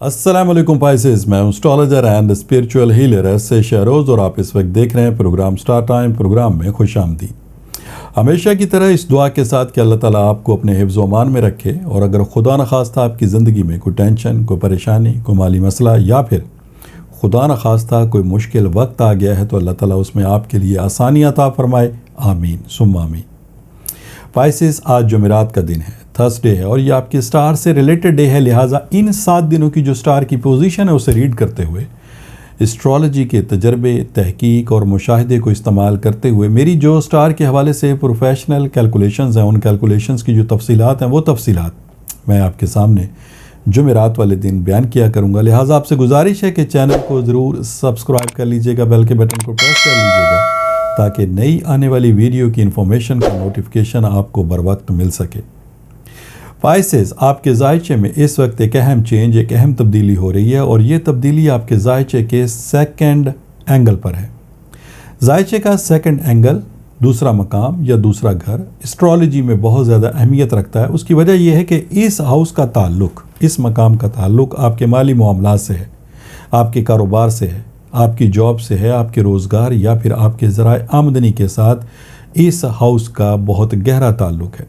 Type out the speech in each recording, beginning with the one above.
अस्सलाम वालेकुम पाइसेस, मैं astrologer and spiritual healer S Shahroz और आप इस वक्त देख रहे हैं प्रोग्राम स्टार टाइम। प्रोग्राम में खुश आमदीद। हमेशा की तरह इस दुआ के साथ कि अल्लाह ताला आपको अपने हिफ्ज़ व अमान में रखे, और अगर खुदा न खास्ता आपकी ज़िंदगी में कोई टेंशन, कोई परेशानी, कोई माली मसला या फिर खुदा न खास्ता कोई मुश्किल वक्त आ गया है तो अल्लाह ताला उसमें आपके लिए आसानी अता फरमाए। आमीन सुम्मा आमीन। पाइसेस, आज जुमेरात का दिन है, थर्सडे है, और ये आपके स्टार से रिलेटेड डे है। लिहाजा इन 7 दिनों की जो स्टार की पोजीशन है उसे रीड करते हुए, एस्ट्रोलॉजी के तजर्बे, तहकीक और मुशाहिदे को इस्तेमाल करते हुए मेरी जो स्टार के हवाले से प्रोफेशनल कैलकुलेशंस हैं, उन कैलकुलेशंस की जो तफसीलात हैं वो तफसीलात मैं आपके सामने जुमेरात वाले दिन बयान किया करूँगा। लिहाजा आपसे गुजारिश है कि चैनल को ज़रूर सब्सक्राइब कर लीजिएगा, बेल के बटन को प्रेस कर लीजिएगा ताकि नई आने वाली वीडियो की इन्फॉर्मेशन का नोटिफिकेशन आपको बर वक्त मिल सके। पाइसेस, आपके जायचे में इस वक्त एक अहम चेंज, एक अहम तब्दीली हो रही है, और ये तब्दीली आपके जायचे के सेकंड एंगल पर है। जायचे का सेकंड एंगल, दूसरा मकाम या दूसरा घर, एस्ट्रोलॉजी में बहुत ज़्यादा अहमियत रखता है। उसकी वजह यह है कि इस हाउस का ताल्लुक़, इस मकाम का ताल्लुक़ आपके माली मामलात से है, आपके कारोबार से है, आपकी जॉब से है, आपके रोज़गार या फिर आपके ज़राए आमदनी के साथ इस हाउस का बहुत गहरा ताल्लुक़ है।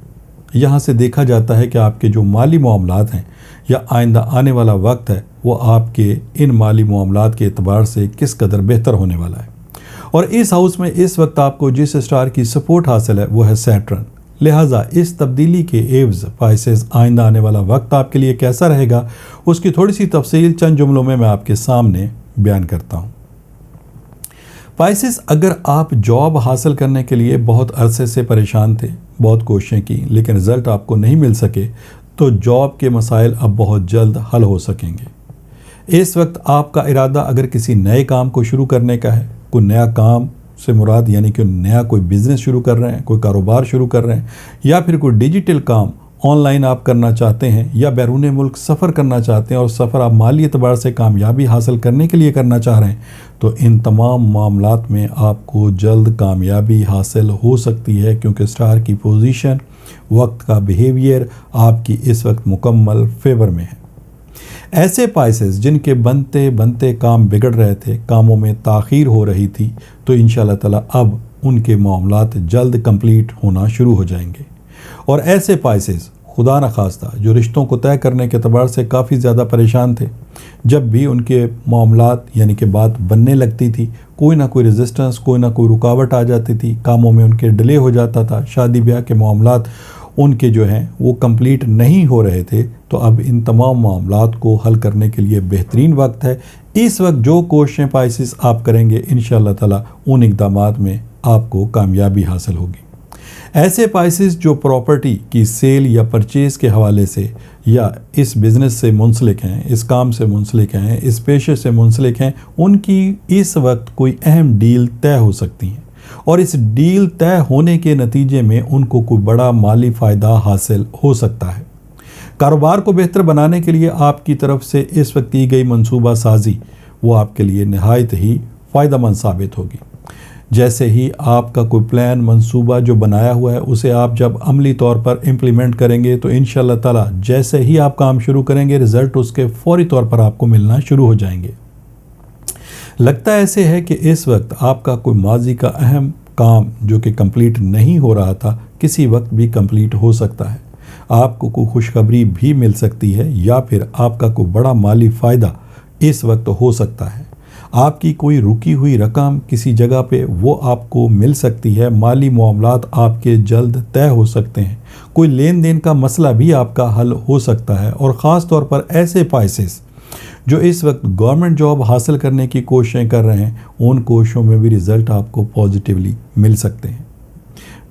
यहाँ से देखा जाता है कि आपके जो माली मामलात हैं या आइंदा आने वाला वक्त है वो आपके इन माली मामलात के एतबार से किस कदर बेहतर होने वाला है। और इस हाउस में इस वक्त आपको जिस स्टार की सपोर्ट हासिल है वो है सैटर्न। लिहाजा इस तब्दीली के एवज़ पाइसेस आइंदा आने वाला वक्त आपके लिए कैसा रहेगा उसकी थोड़ी सी तफसील चंद जुमलों में मैं आपके सामने बयान करता हूँ। पाइसेस, अगर आप जॉब हासिल करने के लिए बहुत अरसे से परेशान थे, बहुत कोशिशें की लेकिन रिज़ल्ट आपको नहीं मिल सके, तो जॉब के मसाइल अब बहुत जल्द हल हो सकेंगे। इस वक्त आपका इरादा अगर किसी नए काम को शुरू करने का है, कोई नया काम से मुराद यानी कि नया कोई बिज़नेस शुरू कर रहे हैं, कोई कारोबार शुरू कर रहे हैं, या फिर कोई डिजिटल काम ऑनलाइन आप करना चाहते हैं, या बैरून मुल्क सफ़र करना चाहते हैं और सफ़र आप माली एतबार से कामयाबी हासिल करने के लिए करना चाह रहे हैं, तो इन तमाम मामलात में आपको जल्द कामयाबी हासिल हो सकती है, क्योंकि स्टार की पोजीशन, वक्त का बिहेवियर आपकी इस वक्त मुकम्मल फेवर में है। ऐसे पाइसेस जिनके बनते बनते काम बिगड़ रहे थे, कामों में ताख़ीर हो रही थी, तो इंशाअल्लाह ताला अब उनके मामलात जल्द कंप्लीट होना शुरू हो जाएंगे। और ऐसे पाइसेस खुदा न खास्ता जो रिश्तों को तय करने के अतबार से काफ़ी ज़्यादा परेशान थे, जब भी उनके मामलात यानी कि बात बनने लगती थी, कोई ना कोई रेजिस्टेंस, कोई ना कोई रुकावट आ जाती थी, कामों में उनके डिले हो जाता था, शादी ब्याह के मामलात उनके जो हैं वो कंप्लीट नहीं हो रहे थे, तो अब इन तमाम मामलात को हल करने के लिए बेहतरीन वक्त है। इस वक्त जो कोशिशें पाइसेस आप करेंगे इंशाअल्लाह ताला उन इक़दामात में आपको कामयाबी हासिल होगी। ऐसे पाइसेस जो प्रॉपर्टी की सेल या परचेज़ के हवाले से या इस बिज़नेस से मुंसलिक हैं, इस काम से मुंसलिक हैं, इस पेशे से मुंसलिक हैं, उनकी इस वक्त कोई अहम डील तय हो सकती हैं, और इस डील तय होने के नतीजे में उनको कोई बड़ा माली फ़ायदा हासिल हो सकता है। कारोबार को बेहतर बनाने के लिए आपकी तरफ से इस वक्त की गई मंसूबा साजी वो आपके लिए नहायत ही फ़ायदेमंद साबित होगी। जैसे ही आपका कोई प्लान, मंसूबा जो बनाया हुआ है उसे आप जब अमली तौर पर इम्प्लीमेंट करेंगे, तो इंशाअल्लाह ताला जैसे ही आप काम शुरू करेंगे रिज़ल्ट उसके फ़ौरी तौर पर आपको मिलना शुरू हो जाएंगे। लगता ऐसे है कि इस वक्त आपका कोई माजी का अहम काम जो कि कंप्लीट नहीं हो रहा था, किसी वक्त भी कंप्लीट हो सकता है। आपको कोई खुशखबरी भी मिल सकती है, या फिर आपका कोई बड़ा माली फ़ायदा इस वक्त हो सकता है। आपकी कोई रुकी हुई रकम किसी जगह पे वो आपको मिल सकती है। माली मामलात आपके जल्द तय हो सकते हैं। कोई लेन देन का मसला भी आपका हल हो सकता है। और ख़ास तौर पर ऐसे पाइसेस जो इस वक्त गवर्नमेंट जॉब हासिल करने की कोशिशें कर रहे हैं, उन कोशिशों में भी रिज़ल्ट आपको पॉजिटिवली मिल सकते हैं।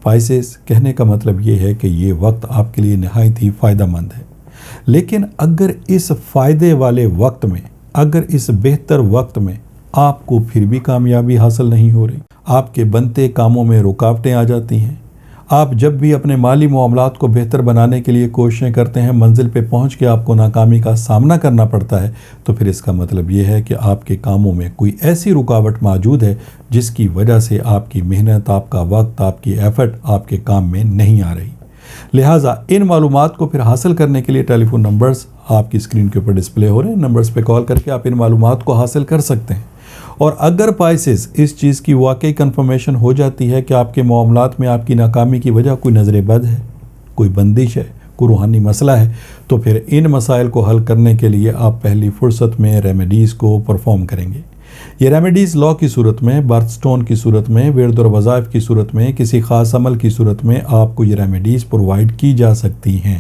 पाइसेस, कहने का मतलब ये है कि ये वक्त आपके लिए नहायत ही फ़ायदेमंद है। लेकिन अगर इस फ़ायदे वाले वक्त में, अगर इस बेहतर वक्त में आपको फिर भी कामयाबी हासिल नहीं हो रही, आपके बनते कामों में रुकावटें आ जाती हैं, आप जब भी अपने माली मामलात को बेहतर बनाने के लिए कोशिशें करते हैं, मंजिल पे पहुंच के आपको नाकामी का सामना करना पड़ता है, तो फिर इसका मतलब ये है कि आपके कामों में कोई ऐसी रुकावट मौजूद है जिसकी वजह से आपकी मेहनत, आपका वक्त, आपकी एफर्ट आपके काम में नहीं आ रही। लिहाजा इन मालूमात को फिर हासिल करने के लिए टेलीफोन नंबर्स آپ کی اسکرین کے اوپر ڈسپلے ہو رہے ہیں نمبرز پہ کال کر کے آپ ان معلومات کو حاصل کر سکتے ہیں۔ اور اگر پائسز اس چیز کی واقعی کنفرمیشن ہو جاتی ہے کہ آپ کے معاملات میں آپ کی ناکامی کی وجہ کوئی نظر بد ہے، کوئی بندش ہے، کوئی روحانی مسئلہ ہے، تو پھر ان مسائل کو حل کرنے کے لیے آپ پہلی فرصت میں ریمیڈیز کو پرفارم کریں گے۔ یہ ریمیڈیز لا کی صورت میں، برتھ سٹون کی صورت میں، ورد اور وظائف کی صورت میں، کسی خاص عمل کی صورت میں آپ کو یہ ریمیڈیز پرووائڈ کی جا سکتی ہیں۔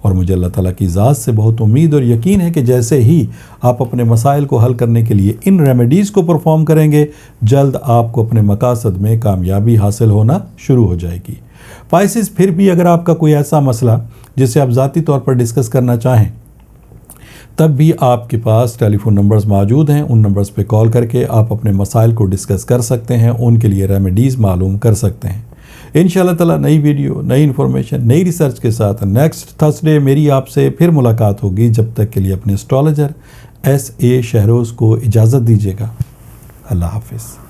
اور مجھے اللہ تعالیٰ کی ذات سے بہت امید اور یقین ہے کہ جیسے ہی آپ اپنے مسائل کو حل کرنے کے لیے ان ریمیڈیز کو پرفارم کریں گے، جلد آپ کو اپنے مقاصد میں کامیابی حاصل ہونا شروع ہو جائے گی۔ پائسز، پھر بھی اگر آپ کا کوئی ایسا مسئلہ جسے آپ ذاتی طور پر ڈسکس کرنا چاہیں، تب بھی آپ کے پاس ٹیلی فون نمبرز موجود ہیں۔ ان نمبرز پہ کال کر کے آپ اپنے مسائل کو ڈسکس کر سکتے ہیں، ان کے لیے ریمیڈیز معلوم کر سکتے ہیں۔ انشاءاللہ تعالیٰ نئی ویڈیو، نئی انفارمیشن، نئی ریسرچ کے ساتھ نیکسٹ تھرسڈے میری آپ سے پھر ملاقات ہوگی۔ جب تک کے لیے اپنے اسٹرالوجر SA شہروز کو اجازت دیجیے گا۔ اللہ حافظ۔